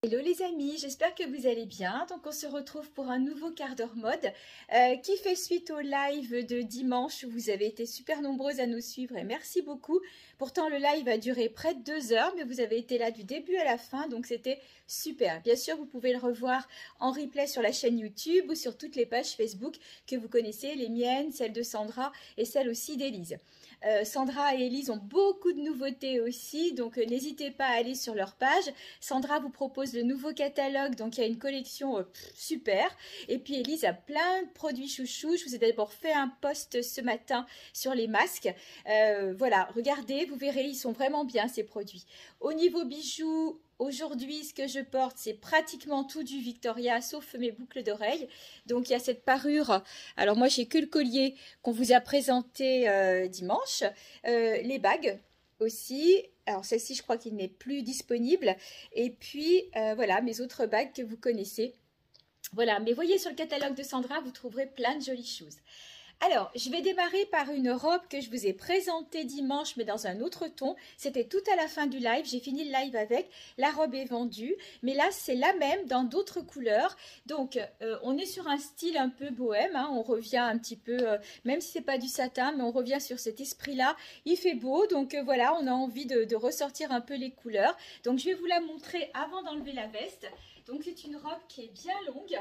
Hello les amis, j'espère que vous allez bien. Donc on se retrouve pour un nouveau quart d'heure mode qui fait suite au live de dimanche où vous avez été super nombreuses à nous suivre et merci beaucoup. Pourtant le live a duré près de 2 heures mais vous avez été là du début à la fin donc c'était super. Bien sûr vous pouvez le revoir en replay sur la chaîne YouTube ou sur toutes les pages Facebook que vous connaissez, les miennes, celles de Sandra et celles aussi d'Élise. Sandra et Élise ont beaucoup de nouveautés aussi, donc n'hésitez pas à aller sur leur page. Sandra vous propose de nouveaux catalogues, donc il y a une collection super. Et puis Élise a plein de produits chouchous. Je vous ai d'abord fait un post ce matin sur les masques. Voilà, regardez, vous verrez, ils sont vraiment bien ces produits. Au niveau bijoux, aujourd'hui, ce que je porte, c'est pratiquement tout du Victoria, sauf mes boucles d'oreilles. Donc, il y a cette parure. Alors, moi, j'ai que le collier qu'on vous a présenté dimanche. Les bagues aussi. Alors, celle-ci, je crois qu'il n'est plus disponible. Et puis, voilà, mes autres bagues que vous connaissez. Voilà, mais voyez sur le catalogue de Sandra, vous trouverez plein de jolies choses. Alors, je vais démarrer par une robe que je vous ai présentée dimanche, mais dans un autre ton. C'était tout à la fin du live, j'ai fini le live avec. La robe est vendue, mais là, c'est la même dans d'autres couleurs. Donc, on est sur un style un peu bohème, hein. On revient un petit peu, même si c'est pas du satin, mais on revient sur cet esprit-là. Il fait beau, donc voilà, on a envie de ressortir un peu les couleurs. Donc, je vais vous la montrer avant d'enlever la veste. Donc, c'est une robe qui est bien longue.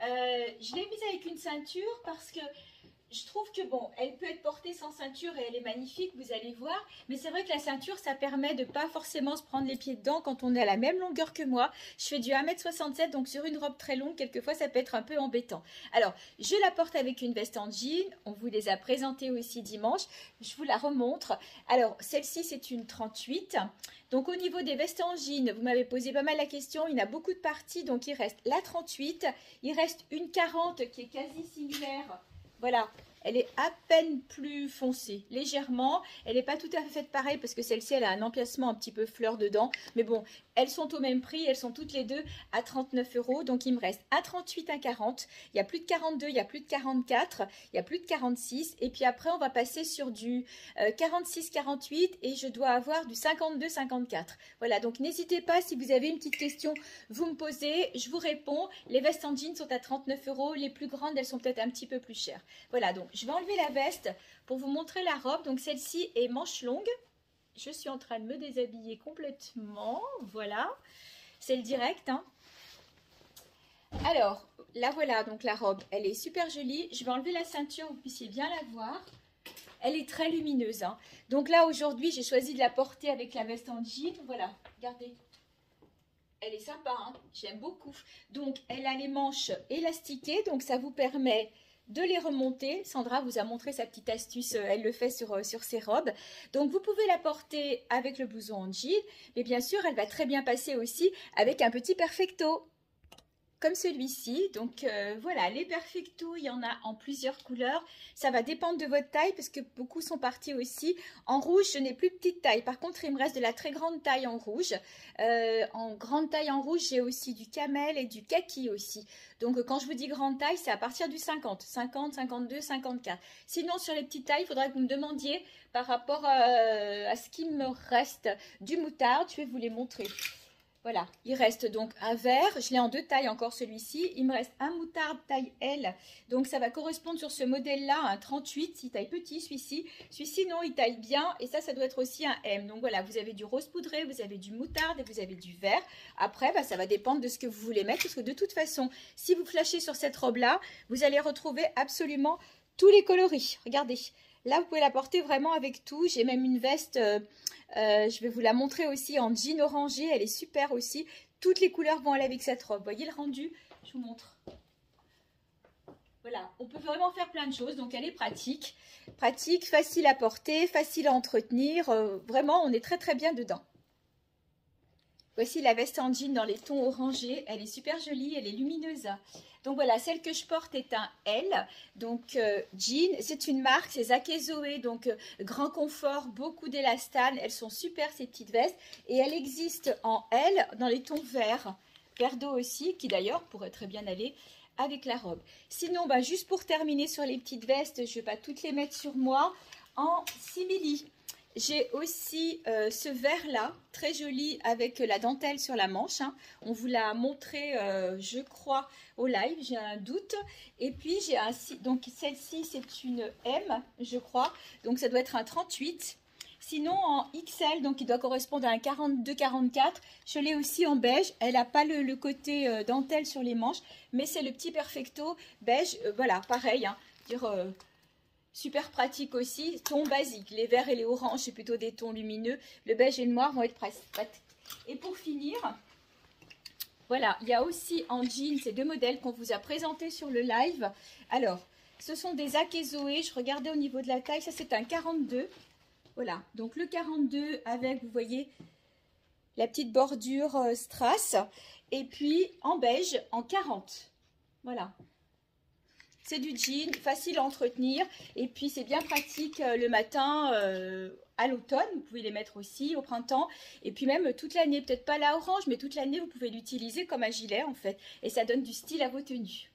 Je l'ai mise avec une ceinture parce que je trouve que bon, elle peut être portée sans ceinture et elle est magnifique, vous allez voir. Mais c'est vrai que la ceinture, ça permet de ne pas forcément se prendre les pieds dedans quand on est à la même longueur que moi. Je fais du 1,67 m, donc sur une robe très longue, quelquefois, ça peut être un peu embêtant. Alors, je la porte avec une veste en jean. On vous les a présentées aussi dimanche. Je vous la remontre. Alors, celle-ci, c'est une 38. Donc, au niveau des vestes en jean, vous m'avez posé pas mal la question. Il y en a beaucoup de parties, donc il reste la 38. Il reste une 40 qui est quasi similaire. Voilà, elle est à peine plus foncée, légèrement. Elle n'est pas tout à fait faite pareil parce que celle-ci, elle a un empiècement un petit peu fleur dedans. Mais bon, elles sont au même prix, elles sont toutes les deux à 39 €. Donc, il me reste un 38, un 40. Il n'y a plus de 42, il n'y a plus de 44, il n'y a plus de 46. Et puis après, on va passer sur du 46, 48 et je dois avoir du 52, 54. Voilà, donc n'hésitez pas si vous avez une petite question, vous me posez, je vous réponds. Les vestes en jean sont à 39 €. Les plus grandes, elles sont peut-être un petit peu plus chères. Voilà, donc je vais enlever la veste pour vous montrer la robe. Donc celle-ci est manche longue. Je suis en train de me déshabiller complètement. Voilà, c'est le direct, hein. Alors, là voilà, donc la robe, elle est super jolie. Je vais enlever la ceinture, vous puissiez bien la voir. Elle est très lumineuse, hein. Donc là, aujourd'hui, j'ai choisi de la porter avec la veste en jean. Voilà, regardez. Elle est sympa, hein, j'aime beaucoup. Donc, elle a les manches élastiquées, donc ça vous permet de les remonter. Sandra vous a montré sa petite astuce, elle le fait sur ses robes. Donc, vous pouvez la porter avec le blouson en jean, mais bien sûr, elle va très bien passer aussi avec un petit perfecto comme celui-ci. Donc voilà, les perfectos, il y en a en plusieurs couleurs. Ça va dépendre de votre taille parce que beaucoup sont partis aussi. En rouge, je n'ai plus de petite taille. Par contre, il me reste de la très grande taille en rouge. En grande taille en rouge, j'ai aussi du camel et du kaki aussi. Donc quand je vous dis grande taille, c'est à partir du 50. 50, 52, 54. Sinon, sur les petites tailles, il faudra que vous me demandiez par rapport à ce qui me reste du moutarde. Je vais vous les montrer. Voilà, il reste donc un vert, je l'ai en 2 tailles encore celui-ci, il me reste un moutarde taille L, donc ça va correspondre sur ce modèle-là à un 38, il taille petit celui-ci, non il taille bien et ça doit être aussi un M, donc voilà, vous avez du rose poudré, vous avez du moutarde et vous avez du vert, après bah, ça va dépendre de ce que vous voulez mettre, parce que de toute façon, si vous flashez sur cette robe-là, vous allez retrouver absolument tous les coloris, regardez. Là, vous pouvez la porter vraiment avec tout. J'ai même une veste, je vais vous la montrer aussi en jean orangé. Elle est super aussi. Toutes les couleurs vont aller avec cette robe. Vous voyez le rendu? Je vous montre. Voilà, on peut vraiment faire plein de choses. Donc, elle est pratique. Pratique, facile à porter, facile à entretenir. Vraiment, on est très très bien dedans. Voici la veste en jean dans les tons orangés. Elle est super jolie, elle est lumineuse. Donc voilà, celle que je porte est un L. Donc jean, c'est une marque, c'est Zaké Zoé. Donc grand confort, beaucoup d'élastane. Elles sont super ces petites vestes. Et elle existe en L dans les tons verts. Vert d'eau aussi, qui d'ailleurs pourrait très bien aller avec la robe. Sinon, bah, juste pour terminer sur les petites vestes, je ne vais pas toutes les mettre sur moi. En simili. j'ai aussi ce vert là, très joli avec la dentelle sur la manche. Hein. On vous l'a montré, je crois, au live, j'ai un doute. Et puis j'ai un, donc celle-ci c'est une M, je crois, donc ça doit être un 38. Sinon en XL, donc il doit correspondre à un 42-44, je l'ai aussi en beige. Elle n'a pas le côté dentelle sur les manches, mais c'est le petit perfecto beige. Voilà, pareil, hein, dire... super pratique aussi, ton basique. Les verts et les oranges, c'est plutôt des tons lumineux. Le beige et le noir vont être pratiques. Et pour finir, voilà, il y a aussi en jean ces deux modèles qu'on vous a présentés sur le live. Alors, ce sont des Akezoé. Je regardais au niveau de la taille, ça c'est un 42. Voilà, donc le 42 avec, vous voyez, la petite bordure strass. Et puis en beige, en 40. Voilà. C'est du jean, facile à entretenir et puis c'est bien pratique le matin à l'automne. Vous pouvez les mettre aussi au printemps et puis même toute l'année. Peut-être pas la orange, mais toute l'année vous pouvez l'utiliser comme un gilet en fait. Et ça donne du style à vos tenues.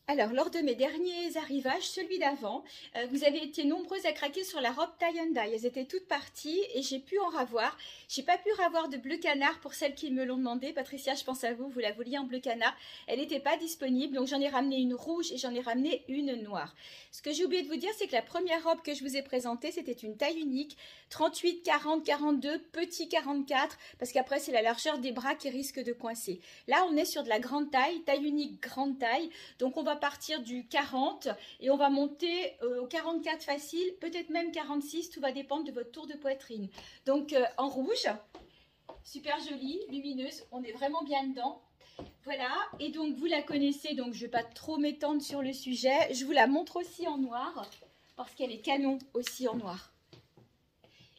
Alors, lors de mes derniers arrivages, celui d'avant, vous avez été nombreuses à craquer sur la robe tie and dye. Elles étaient toutes parties et j'ai pu en ravoir. J'ai pas pu ravoir de bleu canard pour celles qui me l'ont demandé. Patricia, je pense à vous, vous la vouliez en bleu canard. Elle n'était pas disponible, donc j'en ai ramené une rouge et j'en ai ramené une noire. Ce que j'ai oublié de vous dire, c'est que la première robe que je vous ai présentée, c'était une taille unique, 38, 40, 42, petit 44, parce qu'après c'est la largeur des bras qui risque de coincer. Là, on est sur de la grande taille, taille unique, grande taille, donc on va partir du 40 et on va monter au 44 facile, peut-être même 46, tout va dépendre de votre tour de poitrine. Donc en rouge, super jolie, lumineuse, on est vraiment bien dedans. Voilà, et donc vous la connaissez, donc je ne vais pas trop m'étendre sur le sujet. Je vous la montre aussi en noir, parce qu'elle est canon aussi en noir.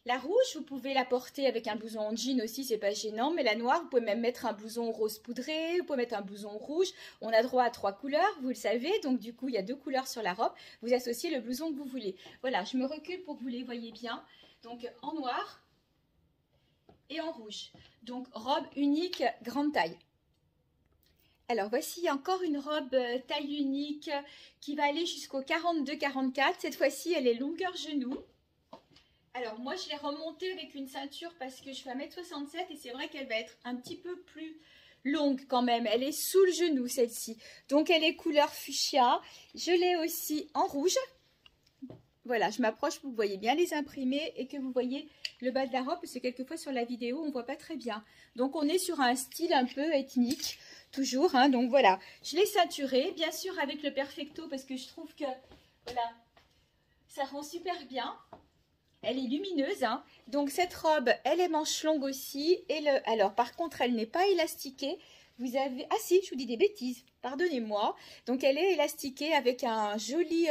La rouge, vous pouvez la porter avec un blouson en jean aussi, c'est pas gênant. Mais la noire, vous pouvez même mettre un blouson rose poudré, vous pouvez mettre un blouson rouge. On a droit à 3 couleurs, vous le savez. Donc du coup, il y a 2 couleurs sur la robe. Vous associez le blouson que vous voulez. Voilà, je me recule pour que vous les voyez bien. Donc en noir et en rouge. Donc robe unique, grande taille. Alors voici encore une robe taille unique qui va aller jusqu'au 42-44. Cette fois-ci, elle est longueur genou. Alors moi je l'ai remontée avec une ceinture parce que je fais 1m67 et c'est vrai qu'elle va être un petit peu plus longue quand même. Elle est sous le genou celle-ci. Donc elle est couleur fuchsia. Je l'ai aussi en rouge. Voilà, je m'approche pour que vous voyez bien les imprimés et que vous voyez le bas de la robe parce que quelquefois sur la vidéo on ne voit pas très bien. Donc on est sur un style un peu ethnique toujours. Hein, donc voilà, je l'ai ceinturée bien sûr avec le perfecto parce que je trouve que voilà, ça rend super bien. Elle est lumineuse, hein. Donc cette robe, elle est manche longue aussi. Et alors par contre, elle n'est pas élastiquée. Vous avez... Ah si, je vous dis des bêtises, pardonnez-moi. Donc elle est élastiquée avec un joli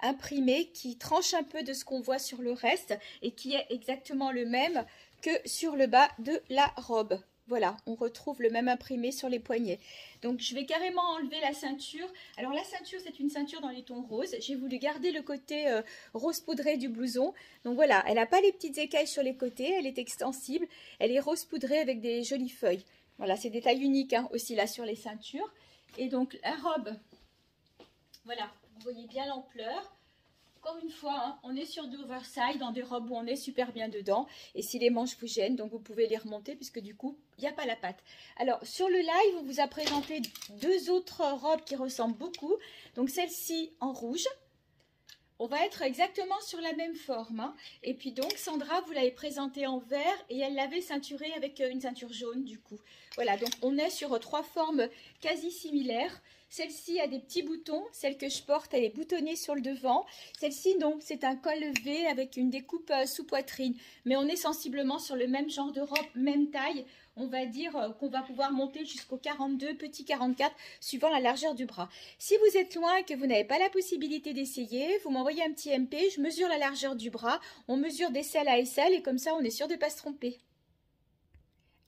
imprimé qui tranche un peu de ce qu'on voit sur le reste et qui est exactement le même que sur le bas de la robe. Voilà, on retrouve le même imprimé sur les poignets. Donc, je vais carrément enlever la ceinture. Alors, la ceinture, c'est une ceinture dans les tons roses. J'ai voulu garder le côté rose poudré du blouson. Donc, voilà, elle n'a pas les petites écailles sur les côtés. Elle est extensible. Elle est rose poudrée avec des jolies feuilles. Voilà, c'est des tailles uniques hein, aussi là sur les ceintures. Et donc, la robe, voilà, vous voyez bien l'ampleur. Encore une fois, hein, on est sur du oversize, dans des robes où on est super bien dedans. Et si les manches vous gênent, donc vous pouvez les remonter puisque du coup, il n'y a pas la patte. Alors, sur le live, on vous a présenté 2 autres robes qui ressemblent beaucoup. Donc, celle-ci en rouge. On va être exactement sur la même forme. Hein. Et puis donc, Sandra, vous l'avez présentée en vert et elle l'avait ceinturée avec une ceinture jaune du coup. Voilà, donc on est sur 3 formes quasi similaires. Celle-ci a des petits boutons. Celle que je porte, elle est boutonnée sur le devant. Celle-ci, donc, c'est un col levé avec une découpe sous poitrine. Mais on est sensiblement sur le même genre de robe, même taille. On va dire qu'on va pouvoir monter jusqu'au 42, petit 44, suivant la largeur du bras. Si vous êtes loin et que vous n'avez pas la possibilité d'essayer, vous m'envoyez un petit MP, je mesure la largeur du bras, on mesure d'aisselle à aisselle et comme ça, on est sûr de ne pas se tromper.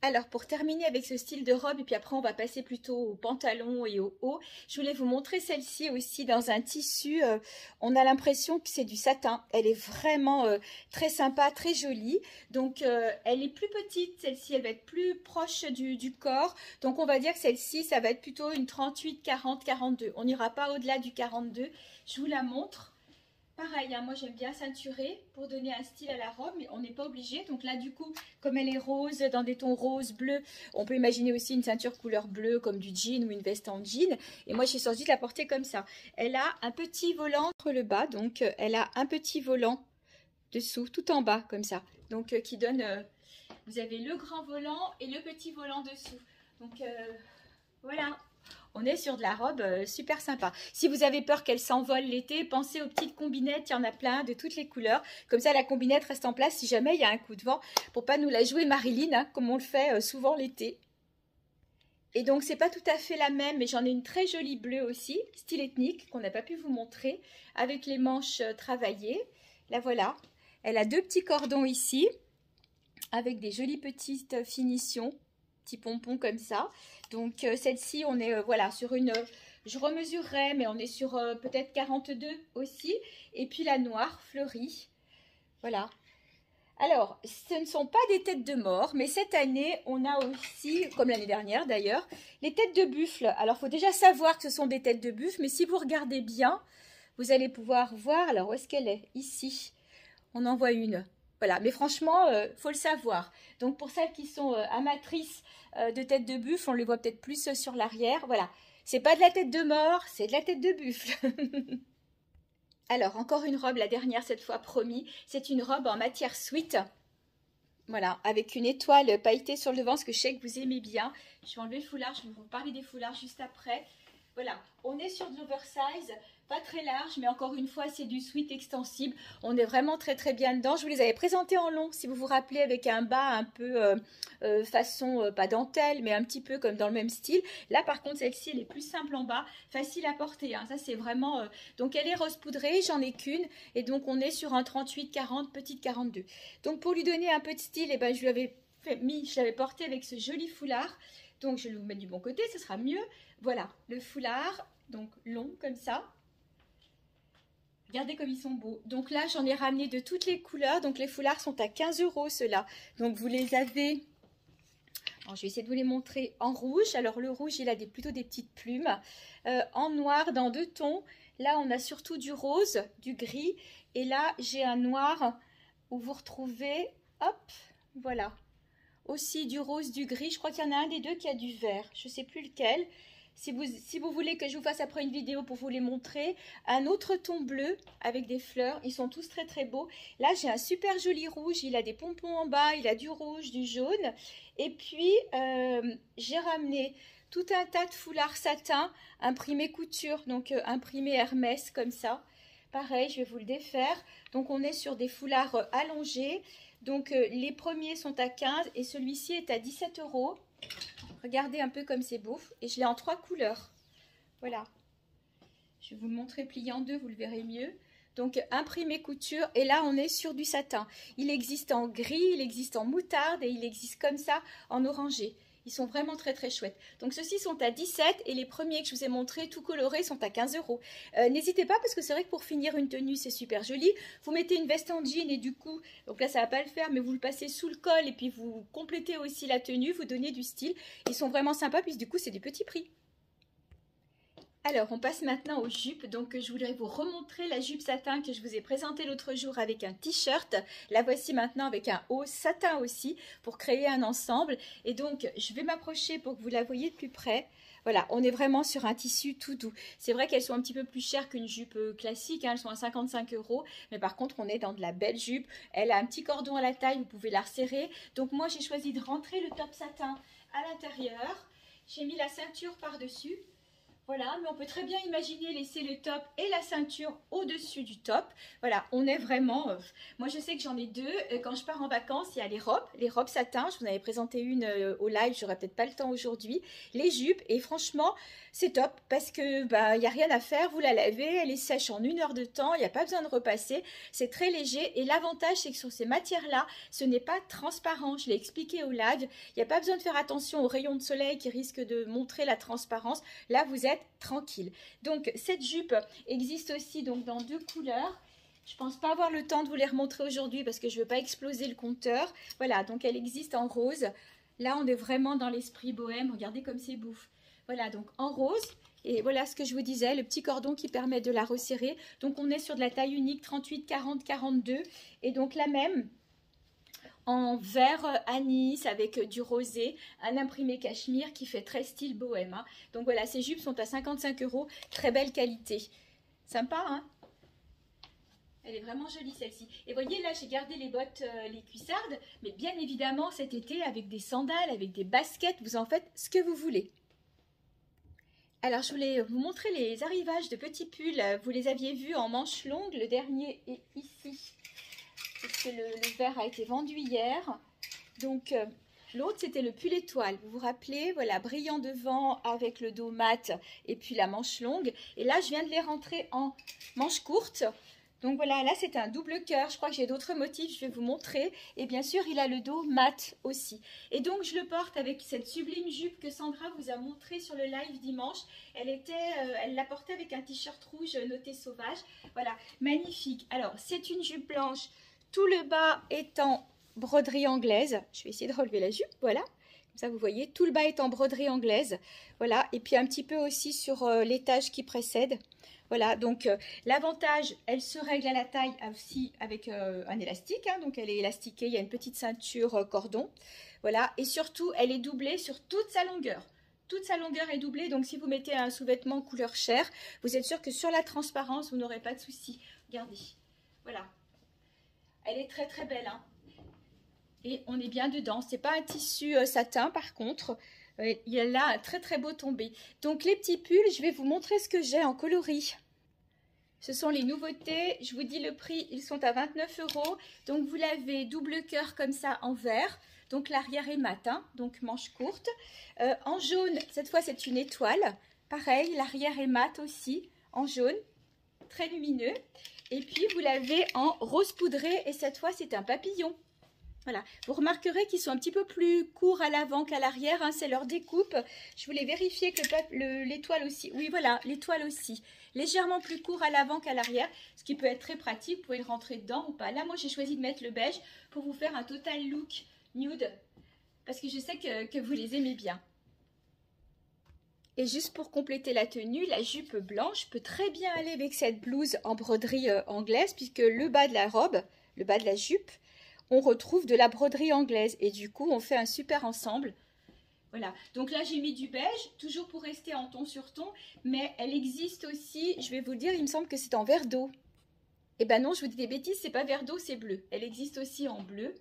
Alors, pour terminer avec ce style de robe, et puis après on va passer plutôt au pantalon et au haut, je voulais vous montrer celle-ci aussi dans un tissu. On a l'impression que c'est du satin. Elle est vraiment très sympa, très jolie. Donc, elle est plus petite, celle-ci, elle va être plus proche du corps. Donc, on va dire que celle-ci, ça va être plutôt une 38, 40, 42. On n'ira pas au-delà du 42. Je vous la montre. pareil, hein, moi j'aime bien ceinturer pour donner un style à la robe, mais on n'est pas obligé. Donc là du coup, comme elle est rose, dans des tons roses, bleus, on peut imaginer aussi une ceinture couleur bleue comme du jean ou une veste en jean. Et moi j'ai choisi de la porter comme ça. Elle a un petit volant entre le bas, donc elle a un petit volant dessous, tout en bas comme ça. Donc qui donne, vous avez le grand volant et le petit volant dessous. Donc voilà. On est sur de la robe super sympa. Si vous avez peur qu'elle s'envole l'été, pensez aux petites combinettes. Il y en a plein de toutes les couleurs. Comme ça, la combinette reste en place si jamais il y a un coup de vent pour pas nous la jouer Marilyn, hein, comme on le fait souvent l'été. Et donc, c'est pas tout à fait la même, mais j'en ai une très jolie bleue aussi, style ethnique, qu'on n'a pas pu vous montrer, avec les manches travaillées. La voilà. Elle a deux petits cordons ici, avec des jolies petites finitions, petits pompons comme ça. Donc celle-ci, on est voilà sur une, je remesurerai, mais on est sur peut-être 42 aussi. Et puis la noire fleurie, voilà. Alors, ce ne sont pas des têtes de mort, mais cette année, on a aussi, comme l'année dernière d'ailleurs, les têtes de buffle. Alors, il faut déjà savoir que ce sont des têtes de buffle, mais si vous regardez bien, vous allez pouvoir voir, alors où est-ce qu'elle est? Ici, on en voit une. Voilà, mais franchement, faut le savoir. Donc pour celles qui sont amatrices de tête de buffle, on les voit peut-être plus sur l'arrière. Voilà, c'est pas de la tête de mort, c'est de la tête de buffle. Alors, encore une robe, la dernière cette fois, promis. C'est une robe en matière sweat. Voilà, avec une étoile pailletée sur le devant, ce que je sais que vous aimez bien. Je vais enlever le foulard, je vais vous parler des foulards juste après. Voilà, on est sur de l'oversize, pas très large, mais encore une fois, c'est du sweat extensible. On est vraiment très très bien dedans. Je vous les avais présentés en long, si vous vous rappelez, avec un bas un peu façon, pas dentelle, mais un petit peu comme dans le même style. Là, par contre, celle-ci, elle est plus simple en bas, facile à porter. Hein. Ça, c'est vraiment... Donc, elle est rose poudrée, j'en ai qu'une. Et donc, on est sur un 38-40, petite 42. Donc, pour lui donner un peu de style, eh ben, je lui avais je l'avais porté avec ce joli foulard. Donc, je vais vous mettre du bon côté, ce sera mieux. Voilà, le foulard, donc long comme ça. Regardez comme ils sont beaux. Donc là, j'en ai ramené de toutes les couleurs. Donc les foulards sont à 15 € ceux-là. Donc vous les avez... Alors, je vais essayer de vous les montrer en rouge. Alors le rouge, il a plutôt des petites plumes. En noir, dans deux tons. Là, on a surtout du rose, du gris. Et là, j'ai un noir où vous retrouvez... Hop, voilà. Aussi du rose, du gris. Je crois qu'il y en a un des deux qui a du vert. Je ne sais plus lequel. Si vous voulez que je vous fasse après une vidéo pour vous les montrer, un autre ton bleu avec des fleurs, ils sont tous très très beaux. Là j'ai un super joli rouge, il a des pompons en bas, il a du rouge, du jaune. Et puis j'ai ramené tout un tas de foulards satin imprimés couture, donc imprimés Hermès comme ça. Pareil, je vais vous le défaire. Donc on est sur des foulards allongés. Donc les premiers sont à 15 et celui-ci est à 17 €. Regardez un peu comme c'est beau. Et je l'ai en 3 couleurs. Voilà. Je vais vous le montrer plié en deux, vous le verrez mieux. Donc imprimé couture. Et là, on est sur du satin. Il existe en gris, il existe en moutarde et il existe comme ça en orangé. Ils sont vraiment très très chouettes. Donc ceux-ci sont à 17 et les premiers que je vous ai montrés, tout colorés, sont à 15 €. N'hésitez pas parce que c'est vrai que pour finir une tenue, c'est super joli. Vous mettez une veste en jean et du coup, donc là ça va pas le faire, mais vous le passez sous le col et puis vous complétez aussi la tenue, vous donnez du style. Ils sont vraiment sympas puisque du coup c'est des petits prix. Alors, on passe maintenant aux jupes. Donc, je voudrais vous remontrer la jupe satin que je vous ai présentée l'autre jour avec un t-shirt. La voici maintenant avec un haut satin aussi pour créer un ensemble. Et donc, je vais m'approcher pour que vous la voyez de plus près. Voilà, on est vraiment sur un tissu tout doux. C'est vrai qu'elles sont un petit peu plus chères qu'une jupe classique. Hein, elles sont à 55 €. Mais par contre, on est dans de la belle jupe. Elle a un petit cordon à la taille, vous pouvez la resserrer. Donc, moi, j'ai choisi de rentrer le top satin à l'intérieur. J'ai mis la ceinture par-dessus. Voilà, mais on peut très bien imaginer laisser le top et la ceinture au-dessus du top. Voilà, on est vraiment... moi, je sais que j'en ai deux. Quand je pars en vacances, il y a les robes satin. Je vous en avais présenté une au live, j'aurai peut-être pas le temps aujourd'hui. Les jupes, et franchement, c'est top parce que il n'y a rien à faire. Vous la lavez, elle est sèche en 1 heure de temps. Il n'y a pas besoin de repasser. C'est très léger. Et l'avantage, c'est que sur ces matières-là, ce n'est pas transparent. Je l'ai expliqué au live. Il n'y a pas besoin de faire attention aux rayons de soleil qui risquent de montrer la transparence. Là, vous êtes tranquille. Donc cette jupe existe aussi donc dans 2 couleurs. Je pense pas avoir le temps de vous les remontrer aujourd'hui parce que je veux pas exploser le compteur. Voilà, donc elle existe en rose. Là, on est vraiment dans l'esprit bohème. Regardez comme c'est beau. Voilà, donc en rose. Et voilà ce que je vous disais, le petit cordon qui permet de la resserrer. Donc on est sur de la taille unique 38, 40, 42. Et donc la même en vert anis avec du rosé, un imprimé cachemire qui fait très style bohème. Hein. Donc voilà, ces jupes sont à 55 €, très belle qualité. Sympa, hein? Elle est vraiment jolie celle-ci. Et voyez là, j'ai gardé les bottes, les cuissardes, mais bien évidemment cet été avec des sandales, avec des baskets, vous en faites ce que vous voulez. Alors je voulais vous montrer les arrivages de petits pulls. Vous les aviez vus en manches longues, le dernier est ici. Parce que le vert a été vendu hier. Donc l'autre c'était le pull étoile. Vous vous rappelez, voilà, brillant devant avec le dos mat et puis la manche longue. Et là je viens de les rentrer en manche courte. Donc voilà, là c'est un double cœur. Je crois que j'ai d'autres motifs, je vais vous montrer. Et bien sûr, il a le dos mat aussi. Et donc je le porte avec cette sublime jupe que Sandra vous a montrée sur le live dimanche. Elle l'a portée avec un t-shirt rouge noté sauvage. Voilà, magnifique. Alors c'est une jupe blanche. Tout le bas est en broderie anglaise. Je vais essayer de relever la jupe, voilà. Comme ça, vous voyez, tout le bas est en broderie anglaise. Voilà, et puis un petit peu aussi sur l'étage qui précède. Voilà, donc l'avantage, elle se règle à la taille aussi avec un élastique. Hein, donc elle est élastiquée, il y a une petite ceinture cordon. Voilà, et surtout, elle est doublée sur toute sa longueur. Toute sa longueur est doublée, donc si vous mettez un sous-vêtement couleur chair, vous êtes sûr que sur la transparence, vous n'aurez pas de souci. Regardez, voilà. Elle est très très belle, hein. Et on est bien dedans. C'est pas un tissu satin par contre. Il y a là un très très beau tombé. Donc les petits pulls, je vais vous montrer ce que j'ai en coloris. Ce sont les nouveautés. Je vous dis le prix, ils sont à 29 €. Donc vous l'avez double cœur comme ça en vert. Donc l'arrière est mat, hein, donc manche courte. En jaune, cette fois c'est une étoile. Pareil, l'arrière est mat aussi en jaune. Très lumineux. Et puis vous l'avez en rose poudré et cette fois c'est un papillon. Voilà, vous remarquerez qu'ils sont un petit peu plus courts à l'avant qu'à l'arrière, hein, c'est leur découpe. Je voulais vérifier que l'étoile aussi, oui voilà, l'étoile aussi, légèrement plus court à l'avant qu'à l'arrière, ce qui peut être très pratique, vous pouvez le rentrer dedans ou pas. Là moi j'ai choisi de mettre le beige pour vous faire un total look nude, parce que je sais que vous les aimez bien. Et juste pour compléter la tenue, la jupe blanche peut très bien aller avec cette blouse en broderie anglaise, puisque le bas de la robe, le bas de la jupe, on retrouve de la broderie anglaise. Et du coup, on fait un super ensemble. Voilà, donc là j'ai mis du beige, toujours pour rester en ton sur ton, mais elle existe aussi, je vais vous le dire, il me semble que c'est en vert d'eau. Eh ben non, je vous dis des bêtises, c'est pas vert d'eau, c'est bleu. Elle existe aussi en bleu.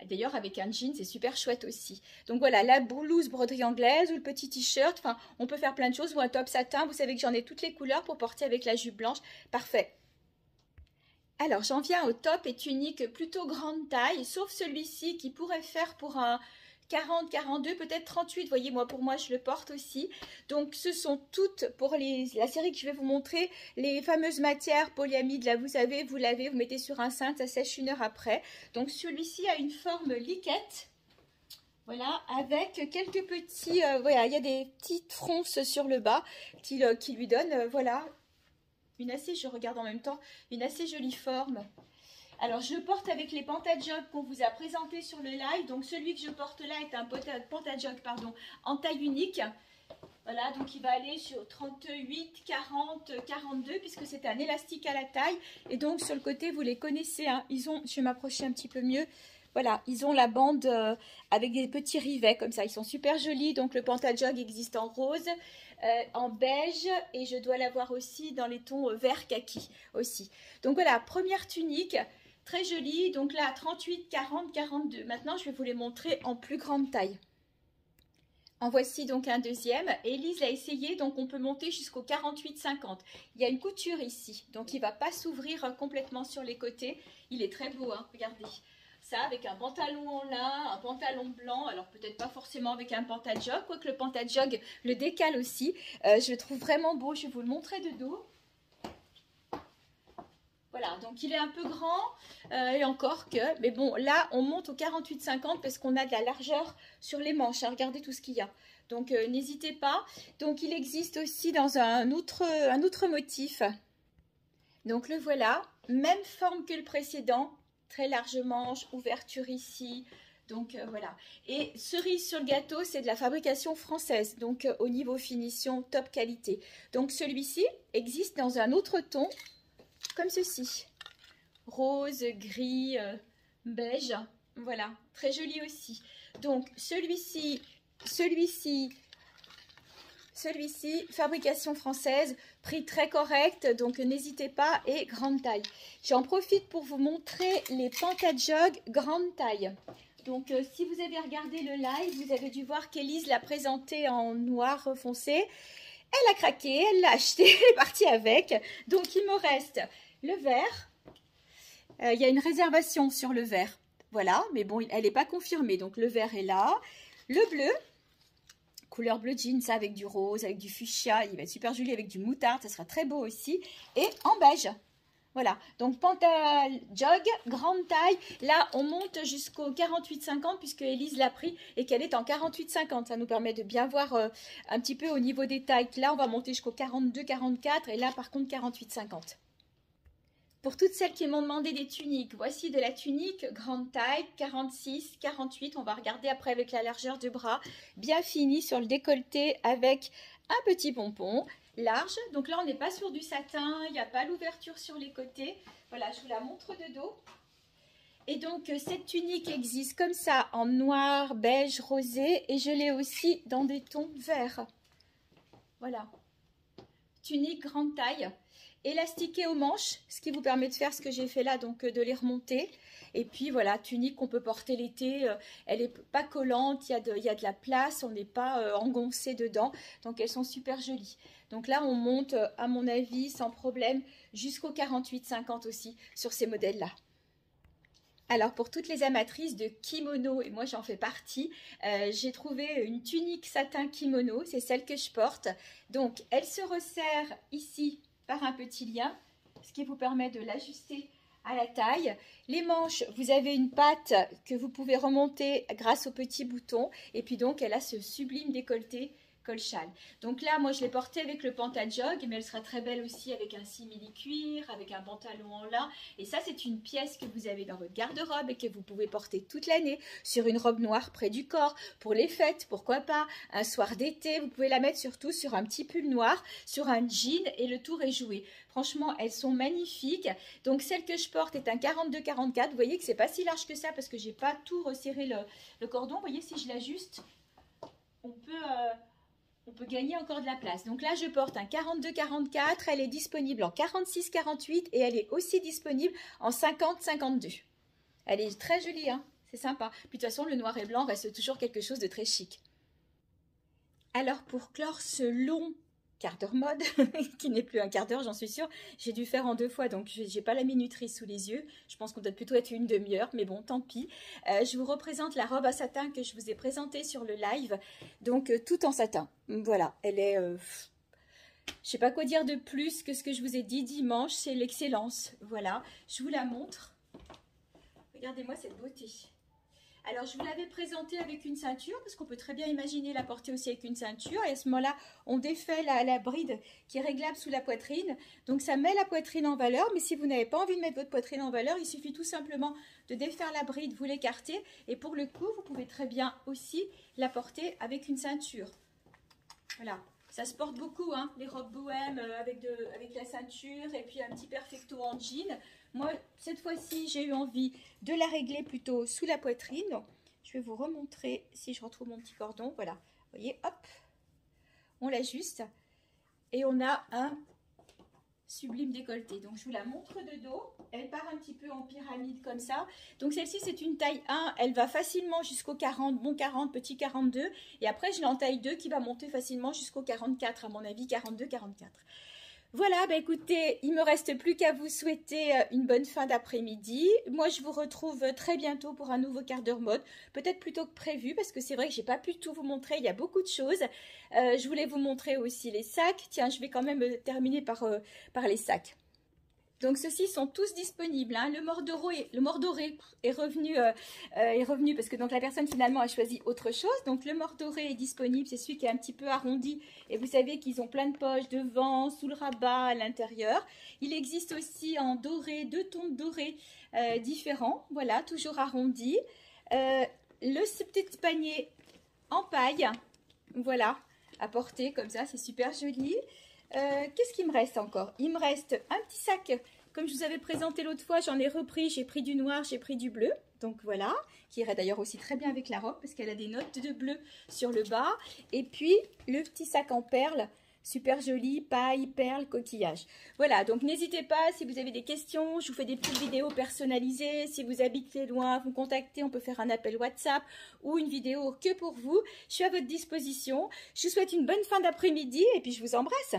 D'ailleurs, avec un jean, c'est super chouette aussi. Donc voilà, la blouse broderie anglaise ou le petit t-shirt. Enfin, on peut faire plein de choses. Ou un top satin. Vous savez que j'en ai toutes les couleurs pour porter avec la jupe blanche. Parfait. Alors, j'en viens au top et tunique plutôt grande taille. Sauf celui-ci qui pourrait faire pour un 40, 42, peut-être 38. Vous voyez, moi, pour moi, je le porte aussi. Donc, ce sont toutes, pour la série que je vais vous montrer, les fameuses matières polyamides. Là, vous savez, vous lavez, vous mettez sur un cintre, ça sèche 1 heure après. Donc, celui-ci a une forme liquette. Voilà, avec quelques petits... voilà, il y a des petites fronces sur le bas qui lui donnent, voilà, je regarde en même temps, une assez jolie forme. Alors, je le porte avec les pantajogs qu'on vous a présentés sur le live. Donc, celui que je porte là est un pantajog, pardon, en taille unique. Voilà, donc il va aller sur 38, 40, 42, puisque c'est un élastique à la taille. Et donc, sur le côté, vous les connaissez, hein, ils ont, je vais m'approcher un petit peu mieux. Voilà, ils ont la bande avec des petits rivets comme ça. Ils sont super jolis. Donc, le pantajog existe en rose, en beige, et je dois l'avoir aussi dans les tons vert kaki aussi. Donc, voilà, première tunique. Très jolie, donc là 38, 40, 42. Maintenant, je vais vous les montrer en plus grande taille. En voici donc un deuxième. Élise l'a essayé, donc on peut monter jusqu'au 48, 50. Il y a une couture ici, donc il ne va pas s'ouvrir complètement sur les côtés. Il est très beau, hein, regardez. Ça, avec un pantalon en lin, un pantalon blanc, alors peut-être pas forcément avec un pantajog, quoique le pantajog le décale aussi. Je le trouve vraiment beau, je vais vous le montrer de dos. Voilà, donc il est un peu grand, et encore que, mais bon, là, on monte au 48-50 parce qu'on a de la largeur sur les manches, hein, regardez tout ce qu'il y a. Donc, n'hésitez pas. Donc, il existe aussi dans un autre motif. Donc, le voilà, même forme que le précédent, très large manche, ouverture ici, Donc voilà. Et cerise sur le gâteau, c'est de la fabrication française. Donc au niveau finition, top qualité. Donc celui-ci existe dans un autre ton, comme ceci. Rose, gris, beige. Voilà, très joli aussi. Donc celui-ci, fabrication française, prix très correct, donc n'hésitez pas, et grande taille. J'en profite pour vous montrer les Pantajog grande taille. Donc si vous avez regardé le live, vous avez dû voir qu'Élise l'a présenté en noir foncé. Elle a craqué, elle l'a acheté, elle est partie avec. Donc il me reste le vert. Il y a une réservation sur le vert. Voilà, mais bon, elle n'est pas confirmée. Donc le vert est là. Le bleu. Couleur bleu jean, ça avec du rose, avec du fuchsia, il va être super joli avec du moutarde, ça sera très beau aussi. Et en beige. Voilà, donc Pantajog, grande taille. Là, on monte jusqu'au 48,50 puisque Élise l'a pris et qu'elle est en 48,50. Ça nous permet de bien voir un petit peu au niveau des tailles. Là, on va monter jusqu'au 42, 44 et là, par contre, 48,50. Pour toutes celles qui m'ont demandé des tuniques, voici de la tunique grande taille, 46, 48. On va regarder après avec la largeur de bras, bien finie sur le décolleté avec un petit pompon large. Donc là, on n'est pas sur du satin, il n'y a pas l'ouverture sur les côtés. Voilà, je vous la montre de dos. Et donc, cette tunique existe comme ça en noir, beige, rosé et je l'ai aussi dans des tons verts. Voilà, tunique grande taille. Élastiqué aux manches, ce qui vous permet de faire ce que j'ai fait là, donc de les remonter. Et puis voilà, tunique qu'on peut porter l'été, elle n'est pas collante, il y a de la place, on n'est pas engoncé dedans, donc elles sont super jolies. Donc là, on monte, à mon avis, sans problème, jusqu'au 48,50 aussi sur ces modèles-là. Alors pour toutes les amatrices de kimono, et moi j'en fais partie, j'ai trouvé une tunique satin kimono, c'est celle que je porte. Donc elle se resserre ici par un petit lien, ce qui vous permet de l'ajuster à la taille. Les manches, vous avez une patte que vous pouvez remonter grâce au petit bouton. Et puis donc, elle a ce sublime décolleté col-châle. Donc là, moi, je l'ai portée avec le Pantajog, mais elle sera très belle aussi avec un simili-cuir, avec un pantalon en lin. Et ça, c'est une pièce que vous avez dans votre garde-robe et que vous pouvez porter toute l'année sur une robe noire près du corps, pour les fêtes, pourquoi pas, un soir d'été. Vous pouvez la mettre surtout sur un petit pull noir, sur un jean et le tour est joué. Franchement, elles sont magnifiques. Donc, celle que je porte est un 42-44. Vous voyez que c'est pas si large que ça parce que j'ai pas tout resserré le cordon. Vous voyez, si je l'ajuste, on peut gagner encore de la place. Donc là, je porte un 42-44. Elle est disponible en 46-48 et elle est aussi disponible en 50-52. Elle est très jolie, hein, c'est sympa. Puis de toute façon, le noir et blanc reste toujours quelque chose de très chic. Alors, pour clore ce long quart d'heure mode, qui n'est plus un quart d'heure, j'en suis sûre. J'ai dû faire en 2 fois, donc je n'ai pas la minuterie sous les yeux. Je pense qu'on doit plutôt être une demi-heure, mais bon, tant pis. Je vous représente la robe à satin que je vous ai présentée sur le live, donc tout en satin. Voilà, elle est... je ne sais pas quoi dire de plus que ce que je vous ai dit dimanche, c'est l'excellence. Voilà, je vous la montre. Regardez-moi cette beauté. Alors, je vous l'avais présenté avec une ceinture, parce qu'on peut très bien imaginer la porter aussi avec une ceinture. Et à ce moment-là, on défait la bride qui est réglable sous la poitrine. Donc, ça met la poitrine en valeur. Mais si vous n'avez pas envie de mettre votre poitrine en valeur, il suffit tout simplement de défaire la bride, vous l'écartez. Et pour le coup, vous pouvez très bien aussi la porter avec une ceinture. Voilà. Ça se porte beaucoup, hein, les robes bohèmes avec la ceinture et puis un petit perfecto en jean. Moi, cette fois-ci, j'ai eu envie de la régler plutôt sous la poitrine. Donc, je vais vous remontrer si je retrouve mon petit cordon. Voilà, vous voyez, hop, on l'ajuste et on a un sublime décolleté. Donc, je vous la montre de dos. Elle part un petit peu en pyramide comme ça. Donc, celle-ci, c'est une taille 1. Elle va facilement jusqu'au 40, bon 40, petit 42. Et après, je l'ai en taille 2 qui va monter facilement jusqu'au 44, à mon avis, 42, 44. Voilà, bah écoutez, il ne me reste plus qu'à vous souhaiter une bonne fin d'après-midi. Moi, je vous retrouve très bientôt pour un nouveau quart d'heure mode, peut-être plus tôt que prévu, parce que c'est vrai que je n'ai pas pu tout vous montrer, il y a beaucoup de choses. Je voulais vous montrer aussi les sacs. Tiens, je vais quand même terminer par les sacs. Donc, ceux-ci sont tous disponibles. Hein. Le mordoré est revenu parce que donc, la personne finalement a choisi autre chose. Donc, le mordoré est disponible. C'est celui qui est un petit peu arrondi. Et vous savez qu'ils ont plein de poches devant, sous le rabat, à l'intérieur. Il existe aussi en doré, 2 tons de doré différents. Voilà, toujours arrondis. ce petit panier en paille. Voilà, à porter comme ça, c'est super joli. Qu'est-ce qu'il me reste encore? Il me reste un petit sac, comme je vous avais présenté l'autre fois, j'en ai repris, j'ai pris du noir, j'ai pris du bleu. Donc voilà, qui irait d'ailleurs aussi très bien avec la robe parce qu'elle a des notes de bleu sur le bas. Et puis le petit sac en perles, super joli, paille, perles, coquillage. Voilà, donc n'hésitez pas si vous avez des questions, je vous fais des petites vidéos personnalisées. Si vous habitez loin, vous me contactez, on peut faire un appel WhatsApp ou une vidéo que pour vous. Je suis à votre disposition. Je vous souhaite une bonne fin d'après-midi et puis je vous embrasse.